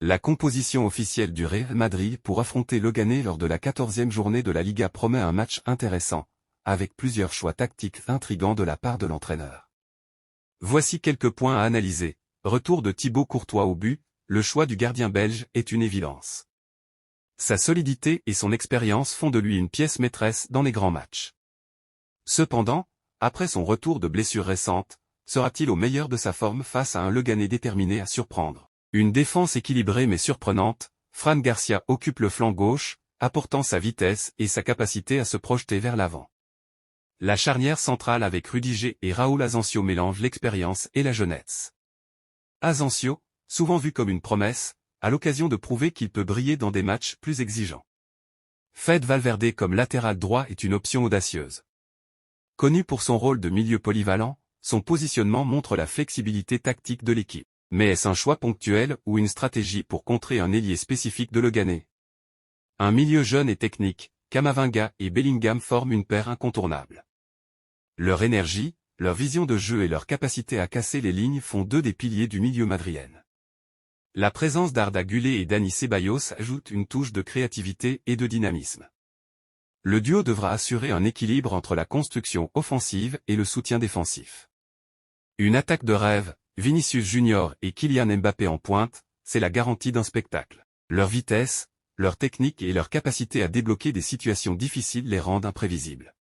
La composition officielle du Real Madrid pour affronter Leganés lors de la 14e journée de la Liga promet un match intéressant, avec plusieurs choix tactiques intrigants de la part de l'entraîneur. Voici quelques points à analyser. Retour de Thibaut Courtois au but, le choix du gardien belge est une évidence. Sa solidité et son expérience font de lui une pièce maîtresse dans les grands matchs. Cependant, après son retour de blessure récente, sera-t-il au meilleur de sa forme face à un Leganés déterminé à surprendre? Une défense équilibrée mais surprenante, Fran Garcia occupe le flanc gauche, apportant sa vitesse et sa capacité à se projeter vers l'avant. La charnière centrale avec Rudiger et Raúl Asensio mélange l'expérience et la jeunesse. Asensio, souvent vu comme une promesse, a l'occasion de prouver qu'il peut briller dans des matchs plus exigeants. Fede Valverde comme latéral droit est une option audacieuse. Connu pour son rôle de milieu polyvalent, son positionnement montre la flexibilité tactique de l'équipe. Mais est-ce un choix ponctuel ou une stratégie pour contrer un ailier spécifique de Leganés? Un milieu jeune et technique, Camavinga et Bellingham forment une paire incontournable. Leur énergie, leur vision de jeu et leur capacité à casser les lignes font d'eux des piliers du milieu madrilène. La présence d'Arda Güler et Dani Ceballos ajoute une touche de créativité et de dynamisme. Le duo devra assurer un équilibre entre la construction offensive et le soutien défensif. Une attaque de rêve, Vinicius Junior et Kylian Mbappé en pointe, c'est la garantie d'un spectacle. Leur vitesse, leur technique et leur capacité à débloquer des situations difficiles les rendent imprévisibles.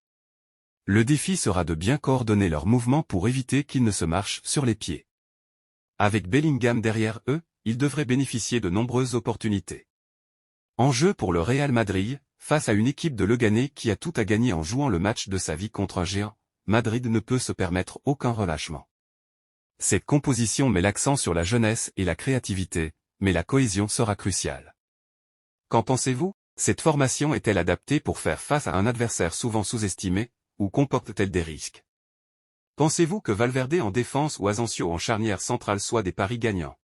Le défi sera de bien coordonner leurs mouvements pour éviter qu'ils ne se marchent sur les pieds. Avec Bellingham derrière eux, ils devraient bénéficier de nombreuses opportunités. Enjeu pour le Real Madrid, face à une équipe de Leganés qui a tout à gagner en jouant le match de sa vie contre un géant, Madrid ne peut se permettre aucun relâchement. Cette composition met l'accent sur la jeunesse et la créativité, mais la cohésion sera cruciale. Qu'en pensez-vous? Cette formation est-elle adaptée pour faire face à un adversaire souvent sous-estimé, ou comporte-t-elle des risques? Pensez-vous que Valverde en défense ou Asensio en charnière centrale soient des paris gagnants?